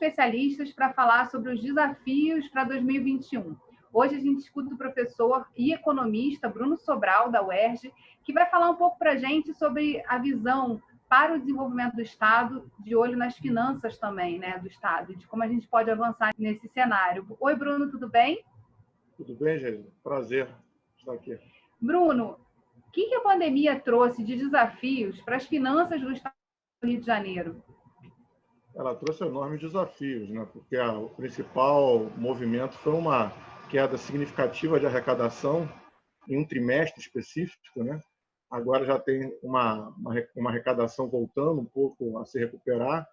especialistas para falar sobre os desafios para 2021. Hoje a gente escuta o professor e economista Bruno Sobral, da UERJ, que vai falar um pouco para a gente sobre a visão para o desenvolvimento do Estado, de olho nas finanças também, né, do Estado, de como a gente pode avançar nesse cenário. Oi, Bruno, tudo bem? Tudo bem, gente? Prazer estar aqui. Bruno, o que a pandemia trouxe de desafios para as finanças do Estado do Rio de Janeiro? Ela trouxe enormes desafios, né? Porque o principal movimento foi uma queda significativa de arrecadação em um trimestre específico, né? Agora já tem uma arrecadação voltando um pouco a se recuperar,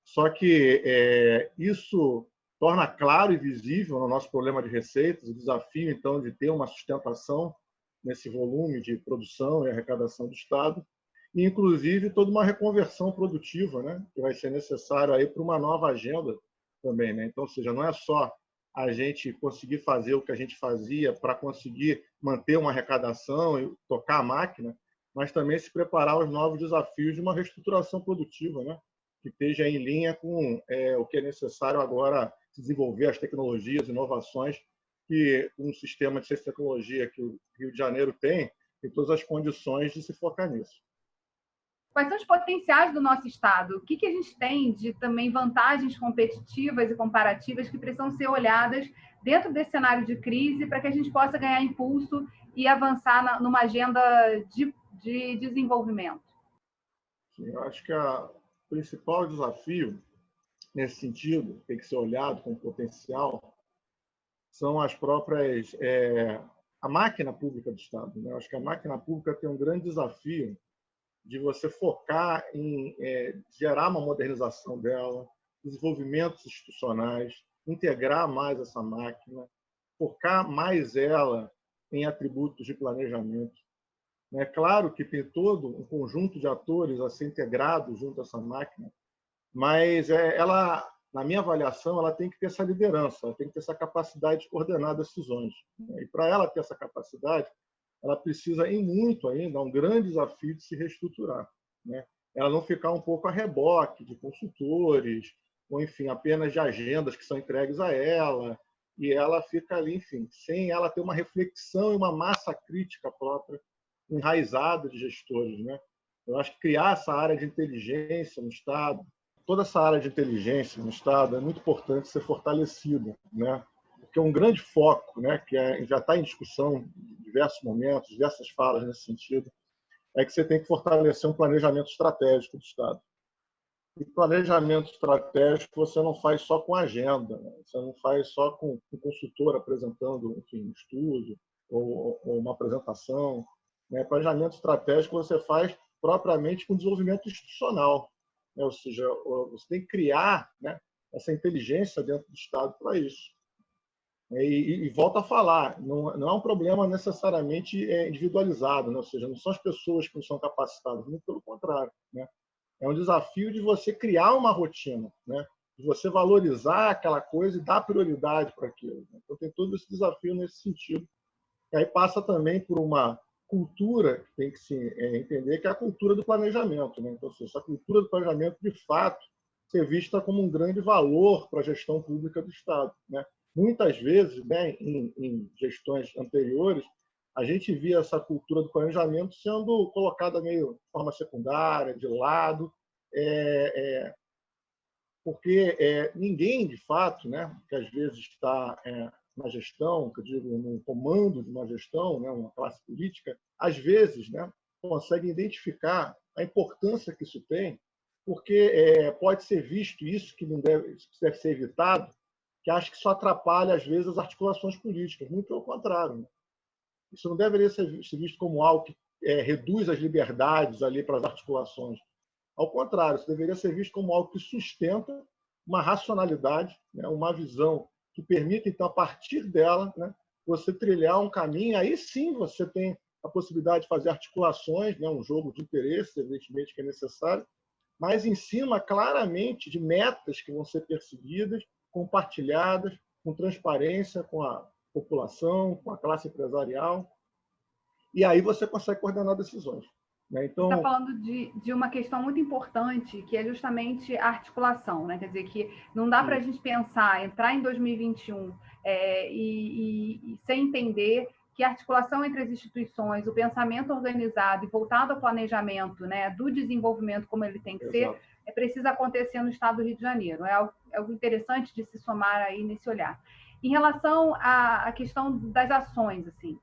só que isso torna claro e visível no nosso problema de receitas, o desafio, então, de ter uma sustentação nesse volume de produção e arrecadação do Estado, e, inclusive, toda uma reconversão produtiva, né, que vai ser necessário aí para uma nova agenda também. Né? Então, ou seja, não é só a gente conseguir fazer o que a gente fazia para conseguir manter uma arrecadação e tocar a máquina, mas também se preparar aos novos desafios de uma reestruturação produtiva, né, que esteja em linha com o que é necessário agora desenvolver, as tecnologias, inovações, que um sistema de ciência e tecnologia que o Rio de Janeiro tem todas as condições de se focar nisso. Quais são os potenciais do nosso Estado? O que a gente tem de também vantagens competitivas e comparativas que precisam ser olhadas dentro desse cenário de crise para que a gente possa ganhar impulso e avançar numa agenda de desenvolvimento? Sim, eu acho que o principal desafio nesse sentido, tem que ser olhado com potencial, são as próprias a máquina pública do Estado. Né? Eu acho que a máquina pública tem um grande desafio de você focar em gerar uma modernização dela, desenvolvimentos institucionais, integrar mais essa máquina, focar mais ela em atributos de planejamento. É claro que tem todo um conjunto de atores a ser integrado junto a essa máquina, mas ela, na minha avaliação, ela tem que ter essa liderança, ela tem que ter essa capacidade de coordenar decisões. E para ela ter essa capacidade, ela precisa, em muito ainda, um grande desafio de se reestruturar. Né? Ela não ficar um pouco a reboque de consultores, ou, enfim, apenas de agendas que são entregues a ela, e ela fica ali, enfim, sem ela ter uma reflexão e uma massa crítica própria, enraizada de gestores. Né? Eu acho que criar essa área de inteligência no Estado, toda essa área de inteligência no Estado é muito importante ser fortalecida, né? Porque um grande foco, né, que já está em discussão em diversos momentos, diversas falas nesse sentido, é que você tem que fortalecer um planejamento estratégico do Estado. E planejamento estratégico você não faz só com agenda, né? Você não faz só com um consultor apresentando, enfim, um estudo ou uma apresentação. Né? Planejamento estratégico você faz propriamente com desenvolvimento institucional. Né? Ou seja, você tem que criar, né, essa inteligência dentro do Estado para isso. E volto a falar, não é um problema necessariamente individualizado, né? Ou seja, não são as pessoas que não são capacitadas, muito pelo contrário. Né? É um desafio de você criar uma rotina, né? De você valorizar aquela coisa e dar prioridade para aquilo. Né? Então, tem todo esse desafio nesse sentido. E aí passa também por uma cultura que tem que se entender, que é a cultura do planejamento. Né? Então, essa cultura do planejamento, de fato, ser vista como um grande valor para a gestão pública do Estado. Né? Muitas vezes, né, em gestões anteriores, a gente via essa cultura do planejamento sendo colocada meio de forma secundária, de lado, porque ninguém, de fato, né, que às vezes está na gestão, que eu digo, no comando de uma gestão, né, uma classe política, às vezes, né, consegue identificar a importância que isso tem, porque pode ser visto isso que não deve ser evitado, que acho que isso atrapalha, às vezes, as articulações políticas. Muito pelo contrário. Né? Isso não deveria ser visto como algo que reduz as liberdades ali para as articulações. Ao contrário, isso deveria ser visto como algo que sustenta uma racionalidade, né, uma visão que permite, então, a partir dela, né, você trilhar um caminho. Aí sim você tem a possibilidade de fazer articulações, né, um jogo de interesses, evidentemente, que é necessário, mas em cima, claramente, de metas que vão ser perseguidas, compartilhadas, com transparência com a população, com a classe empresarial. E aí você consegue coordenar decisões. né? Você está Então, falando de uma questão muito importante, que é justamente a articulação, né? Quer dizer, que não dá para a gente pensar, entrar em 2021 e sem entender que a articulação entre as instituições, o pensamento organizado e voltado ao planejamento, né, do desenvolvimento como ele tem que ser, precisa acontecer no estado do Rio de Janeiro. É algo interessante de se somar aí nesse olhar. Em relação à questão das ações, assim, o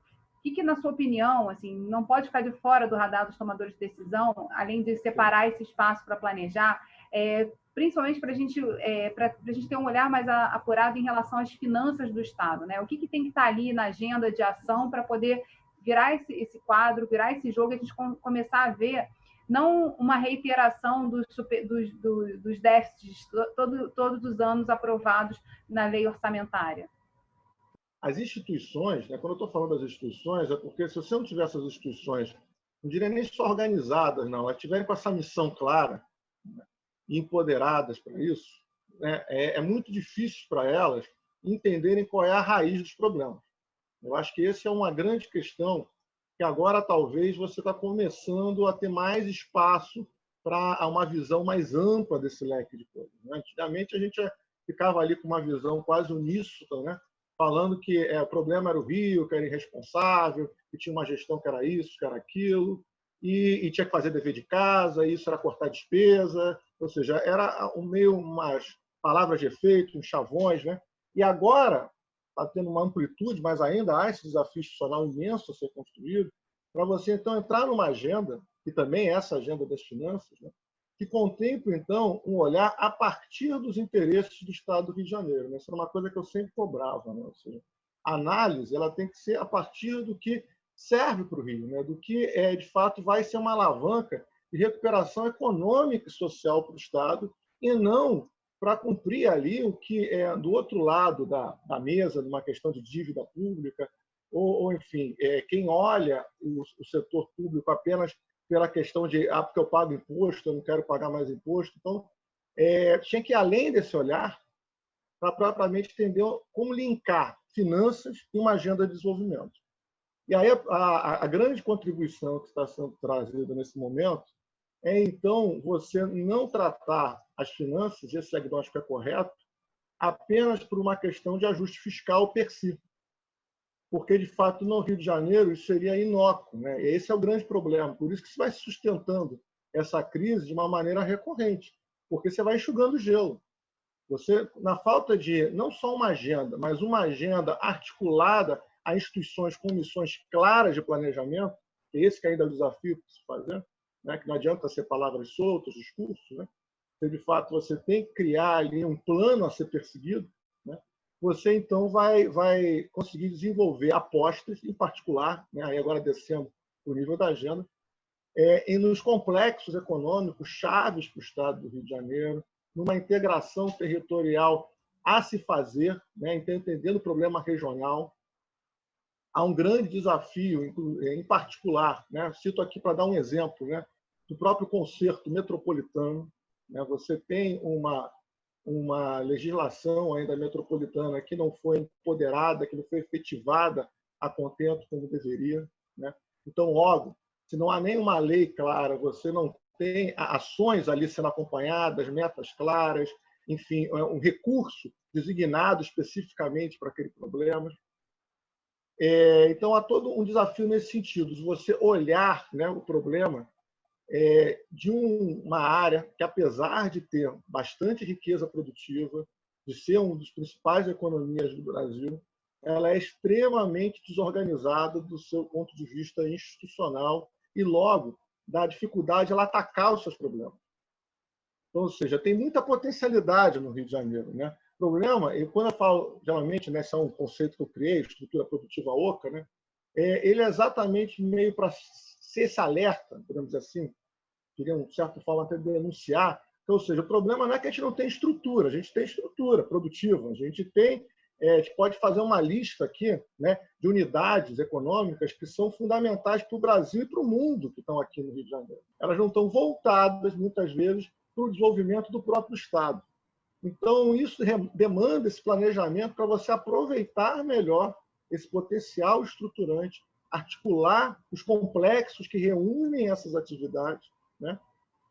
que, na sua opinião, assim, não pode ficar de fora do radar dos tomadores de decisão, além de separar esse espaço para planejar, principalmente para a gente ter um olhar mais apurado em relação às finanças do Estado, né? O que tem que estar ali na agenda de ação para poder virar esse quadro, virar esse jogo, e a gente começar a ver não uma reiteração dos déficits todos os anos aprovados na lei orçamentária. As instituições, né, quando eu estou falando das instituições, é porque se você não tiver essas instituições, não diria nem só organizadas, não, elas tiverem com essa missão clara, né, e empoderadas para isso, né, é muito difícil para elas entenderem qual é a raiz dos problemas. Eu acho que essa é uma grande questão que agora talvez você está começando a ter mais espaço para uma visão mais ampla desse leque de coisas. Né? Antigamente a gente ficava ali com uma visão quase uníssona, né? Falando que o problema era o Rio, que era irresponsável, que tinha uma gestão que era isso, que era aquilo, e tinha que fazer dever de casa, e isso era cortar despesa, ou seja, era meio umas palavras de efeito, uns chavões, né? E agora está tendo uma amplitude, mas ainda há esse desafio institucional imenso a ser construído, para você, então, entrar numa agenda, que também é essa agenda das finanças, né? Que contempla, então, um olhar a partir dos interesses do Estado do Rio de Janeiro. Essa é uma coisa que eu sempre cobrava. Né? Ou seja, a análise ela tem que ser a partir do que serve para o Rio, né? Do que, de fato, vai ser uma alavanca de recuperação econômica e social para o Estado, e não para cumprir ali o que é do outro lado da mesa, numa questão de dívida pública, ou enfim, quem olha o setor público apenas pela questão de porque eu pago imposto, eu não quero pagar mais imposto. Então, tinha que ir além desse olhar para propriamente entender como linkar finanças e uma agenda de desenvolvimento. E aí a grande contribuição que está sendo trazida nesse momento é, então, você não tratar as finanças, esse diagnóstico é correto, apenas por uma questão de ajuste fiscal per si. Porque, de fato, no Rio de Janeiro isso seria inócuo, né? E esse é o grande problema. Por isso que se vai sustentando essa crise de uma maneira recorrente, porque você vai enxugando gelo. Você, na falta de não só uma agenda, mas uma agenda articulada a instituições com missões claras de planejamento, que esse que ainda é o desafio para se fazer, né? Que não adianta ser palavras soltas, discursos, né? De fato, você tem que criar ali um plano a ser perseguido, né? Você então vai conseguir desenvolver apostas, em particular, né, aí agora descendo o nível da agenda, e nos complexos econômicos chaves para o Estado do Rio de Janeiro, numa integração territorial a se fazer, né, entendendo o problema regional. Há um grande desafio, em particular, né, cito aqui para dar um exemplo, né, do próprio concerto metropolitano. Né, você tem uma legislação ainda metropolitana que não foi empoderada, que não foi efetivada a contento como deveria. Né? Então, logo, se não há nenhuma lei clara, você não tem ações ali sendo acompanhadas, metas claras, enfim, um recurso designado especificamente para aquele problema. Então, há todo um desafio nesse sentido, de você olhar, né, o problema de uma área que, apesar de ter bastante riqueza produtiva, de ser uma das principais economias do Brasil, ela é extremamente desorganizada do seu ponto de vista institucional e, logo, da dificuldade de ela atacar os seus problemas. Então, ou seja, tem muita potencialidade no Rio de Janeiro. Né? O problema, quando eu falo, geralmente, né, esse é um conceito que eu criei, estrutura produtiva oca, né? Ele é exatamente meio para ser esse alerta, podemos dizer assim, queria, de certa forma, até denunciar. Então, ou seja, o problema não é que a gente não tem estrutura, a gente tem estrutura produtiva, a gente pode fazer uma lista aqui, né, de unidades econômicas que são fundamentais para o Brasil e para o mundo que estão aqui no Rio de Janeiro. Elas não estão voltadas, muitas vezes, para o desenvolvimento do próprio Estado. Então, isso demanda esse planejamento para você aproveitar melhor esse potencial estruturante articular os complexos que reúnem essas atividades, né?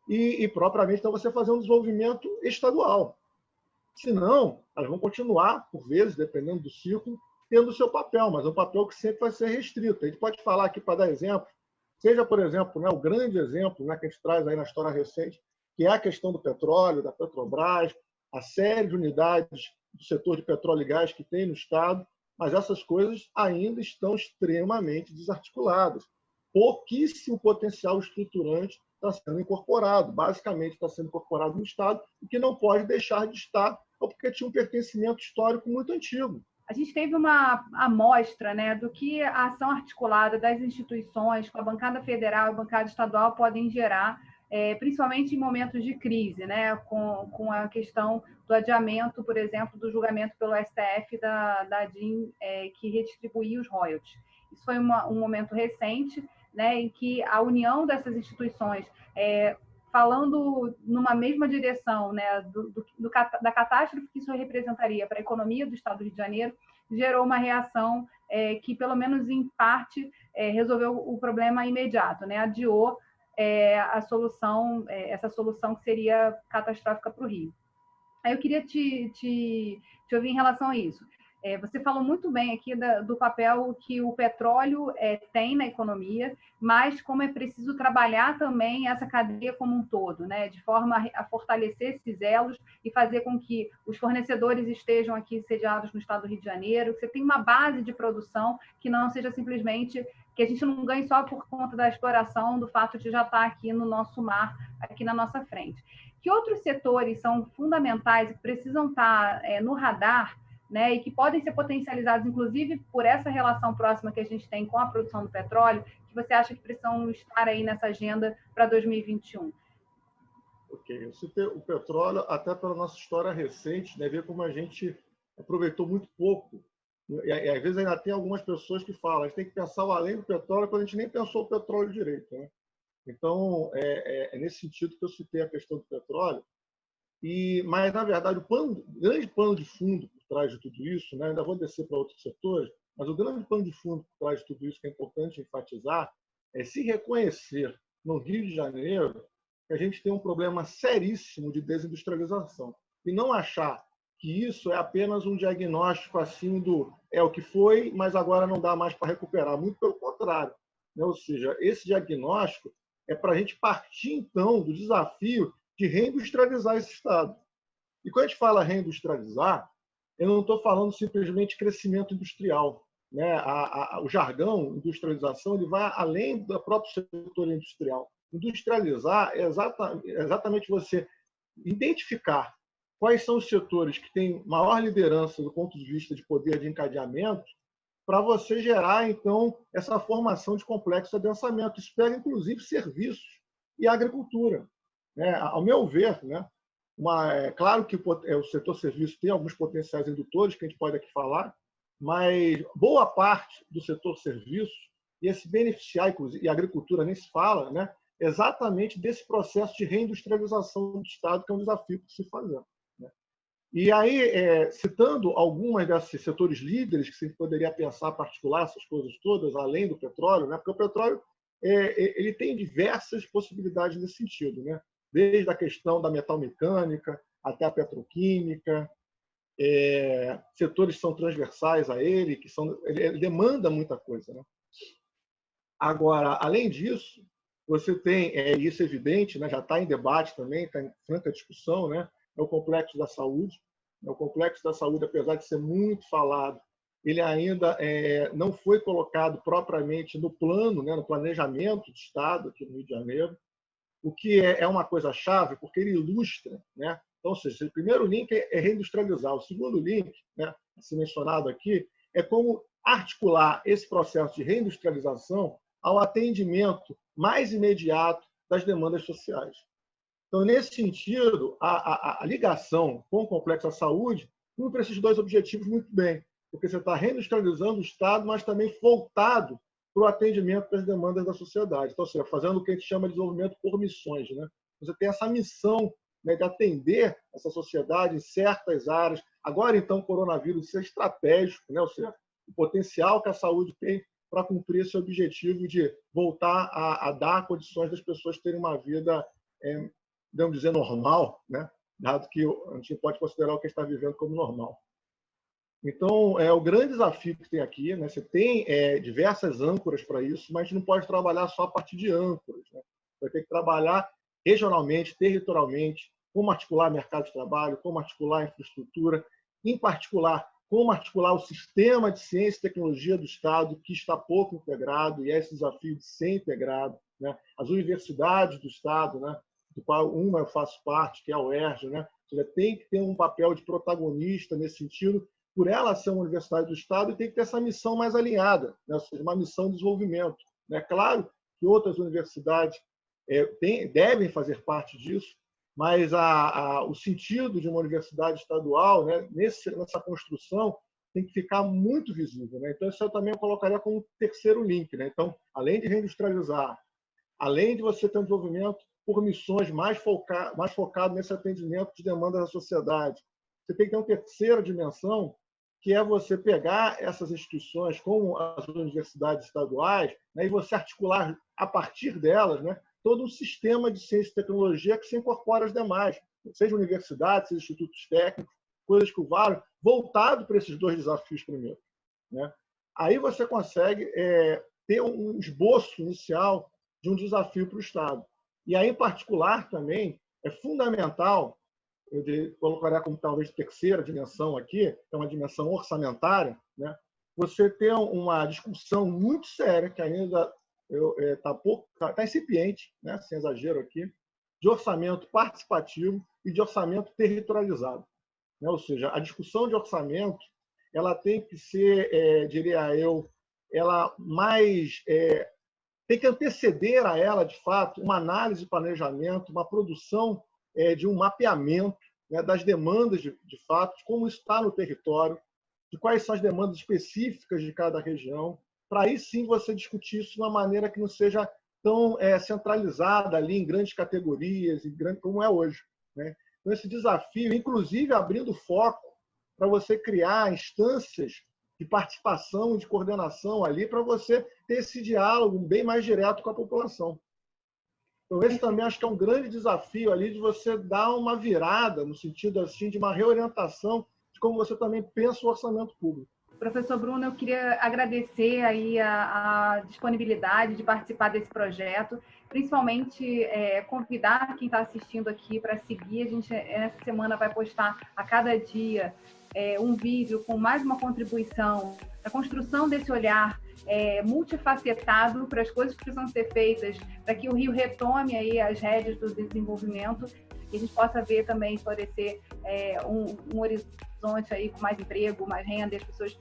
E propriamente, então, você fazer um desenvolvimento estadual. Senão, elas vão continuar, por vezes, dependendo do ciclo, tendo o seu papel, mas é um papel que sempre vai ser restrito. A gente pode falar aqui, para dar exemplo, seja, por exemplo, né, o grande exemplo, né, que a gente traz aí na história recente, que é a questão do petróleo, da Petrobras, a série de unidades do setor de petróleo e gás que tem no Estado, mas essas coisas ainda estão extremamente desarticuladas. Pouquíssimo potencial estruturante está sendo incorporado. Basicamente, está sendo incorporado no Estado, o que não pode deixar de estar, porque tinha um pertencimento histórico muito antigo. A gente teve uma amostra, né, do que a ação articulada das instituições com a bancada federal e a bancada estadual podem gerar, principalmente em momentos de crise, né, com a questão do adiamento, por exemplo, do julgamento pelo STF da ADIM, que redistribuía os royalties. Isso foi um momento recente, né, em que a união dessas instituições, falando numa mesma direção, né, da catástrofe que isso representaria para a economia do Estado do Rio de Janeiro, gerou uma reação que, pelo menos em parte, resolveu o problema imediato, né, adiou essa solução que seria catastrófica para o Rio. Aí eu queria te ouvir em relação a isso. Você falou muito bem aqui do papel que o petróleo tem na economia, mas como é preciso trabalhar também essa cadeia como um todo, né? De forma a fortalecer esses elos e fazer com que os fornecedores estejam aqui sediados no estado do Rio de Janeiro, que você tenha uma base de produção que não seja simplesmente que a gente não ganhe só por conta da exploração, do fato de já estar aqui no nosso mar, aqui na nossa frente. Que outros setores são fundamentais e precisam estar no radar, né, e que podem ser potencializados, inclusive, por essa relação próxima que a gente tem com a produção do petróleo, que você acha que precisam estar aí nessa agenda para 2021? Ok, eu citei o petróleo até pela nossa história recente, né, ver como a gente aproveitou muito pouco. E às vezes ainda tem algumas pessoas que falam, a gente tem que pensar o além do petróleo quando a gente nem pensou o petróleo direito, né? Então, é nesse sentido que eu citei a questão do petróleo. Mas, na verdade, o grande pano de fundo por trás de tudo isso, né, ainda vou descer para outros setores, mas o grande pano de fundo por trás de tudo isso que é importante enfatizar é se reconhecer no Rio de Janeiro que a gente tem um problema seríssimo de desindustrialização e não achar que isso é apenas um diagnóstico assim do o que foi, mas agora não dá mais para recuperar. Muito pelo contrário, né? Ou seja, esse diagnóstico é para a gente partir, então, do desafio de reindustrializar esse Estado. E quando a gente fala reindustrializar, eu não estou falando simplesmente crescimento industrial. Né? O jargão industrialização ele vai além do próprio setor industrial. Industrializar é exatamente você identificar quais são os setores que têm maior liderança do ponto de vista de poder de encadeamento para você gerar, então, essa formação de complexo de adensamento. Isso pega, inclusive, serviços e agricultura. Ao meu ver, né, claro que o setor serviço tem alguns potenciais indutores que a gente pode aqui falar, mas boa parte do setor serviço ia se beneficiar, e a agricultura nem se fala, né, exatamente desse processo de reindustrialização do Estado, que é um desafio que se fazer. Né? E aí, citando algumas desses setores líderes que se poderia pensar particular essas coisas todas, além do petróleo, né, porque o petróleo ele tem diversas possibilidades nesse sentido, né? Desde a questão da metalmecânica até a petroquímica, setores que são transversais a ele, ele demanda muita coisa. Né? Agora, além disso, você tem, isso é evidente, né, já está em debate também, está em franca discussão, né, é o complexo da saúde. O complexo da saúde, apesar de ser muito falado, ele ainda não foi colocado propriamente no plano, né, no planejamento de Estado aqui no Rio de Janeiro, o que é uma coisa chave, porque ele ilustra, né? Então, ou seja, o primeiro link é reindustrializar. O segundo link, né, a ser mencionado aqui, é como articular esse processo de reindustrialização ao atendimento mais imediato das demandas sociais. Então, nesse sentido, a ligação com o complexo da saúde cumpre esses dois objetivos muito bem, porque você está reindustrializando o Estado, mas também voltado para o atendimento das demandas da sociedade. Então, ou seja, fazendo o que a gente chama de desenvolvimento por missões. Né? Você tem essa missão, né, de atender essa sociedade em certas áreas. Agora, então, o coronavírus é estratégico, né? Ou seja, o potencial que a saúde tem para cumprir esse objetivo de voltar a dar condições das pessoas terem uma vida, vamos dizer, normal, né? Dado que a gente pode considerar o que está vivendo como normal. Então, o grande desafio que tem aqui, né? Você tem diversas âncoras para isso, mas a gente não pode trabalhar só a partir de âncoras, né? Vai ter que trabalhar regionalmente, territorialmente, como articular mercado de trabalho, como articular infraestrutura, em particular, como articular o sistema de ciência e tecnologia do Estado, que está pouco integrado, e é esse desafio de ser integrado, né? As universidades do Estado, né? Do qual uma eu faço parte, que é a UERJ, né? Você tem que ter um papel de protagonista nesse sentido, por ela ser uma universidade do Estado, e tem que ter essa missão mais alinhada, né? Ou seja, uma missão de desenvolvimento. É claro que outras universidades devem fazer parte disso, mas o sentido de uma universidade estadual, né, nessa construção, tem que ficar muito visível, né? Então, isso eu também colocaria como um terceiro link, né? Então, além de reindustrializar, além de você ter um desenvolvimento por missões mais focado nesse atendimento de demandas da sociedade, você tem que ter uma terceira dimensão, que é você pegar essas instituições, como as universidades estaduais, né, e você articular, a partir delas, né, todo um sistema de ciência e tecnologia que se incorpora às demais, seja universidades, seja institutos técnicos, coisas que o valem, voltado para esses dois desafios primeiro, né? Aí você consegue ter um esboço inicial de um desafio para o Estado. E aí, em particular, também é fundamental, eu colocaria como talvez terceira dimensão aqui, que é uma dimensão orçamentária, né? Você ter uma discussão muito séria, que ainda está incipiente, né? Sem exagero aqui, de orçamento participativo e de orçamento territorializado, né? Ou seja, a discussão de orçamento ela tem que ser, diria eu, ela mais tem que anteceder a ela, de fato, uma análise de planejamento, uma produção de um mapeamento, né, das demandas, de fato, de como está no território, de quais são as demandas específicas de cada região, para aí sim você discutir isso de uma maneira que não seja tão centralizada ali em grandes categorias, como é hoje, né? Então, esse desafio, inclusive abrindo foco para você criar instâncias de participação e de coordenação ali para você ter esse diálogo bem mais direto com a população. Então, esse também acho que é um grande desafio ali de você dar uma virada, no sentido assim, de uma reorientação de como você também pensa o orçamento público. Professor Bruno, eu queria agradecer aí a disponibilidade de participar desse projeto, principalmente convidar quem está assistindo aqui para seguir. A gente, essa semana, vai postar a cada dia um vídeo com mais uma contribuição na construção desse olhar multifacetado para as coisas que precisam ser feitas, para que o Rio retome aí as rédeas do desenvolvimento e a gente possa ver também florescer um horizonte aí com mais emprego, mais renda, e as pessoas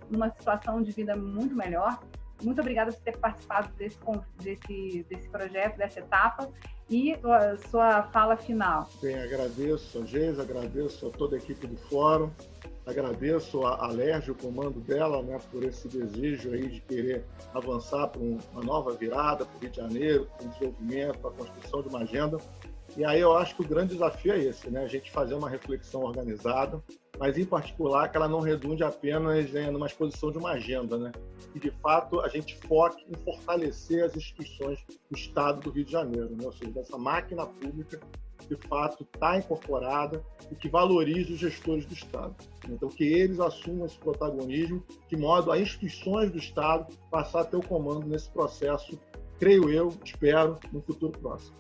numa situação de vida muito melhor. Muito obrigada por ter participado desse projeto, dessa etapa, e sua fala final. Bem, agradeço a Geisa, agradeço a toda a equipe do Fórum, agradeço a Alerj, o comando dela, né, por esse desejo aí de querer avançar para uma nova virada para o Rio de Janeiro, para o desenvolvimento, para a construção de uma agenda. E aí eu acho que o grande desafio é esse, né? A gente fazer uma reflexão organizada, mas em particular que ela não redunde apenas numa exposição de uma agenda, né? E de fato a gente foque em fortalecer as instituições do Estado do Rio de Janeiro, né? Ou seja, dessa máquina pública que de fato está incorporada e que valorize os gestores do Estado. Então que eles assumam esse protagonismo, de modo a instituições do Estado passar a ter o comando nesse processo, creio eu, espero, no futuro próximo.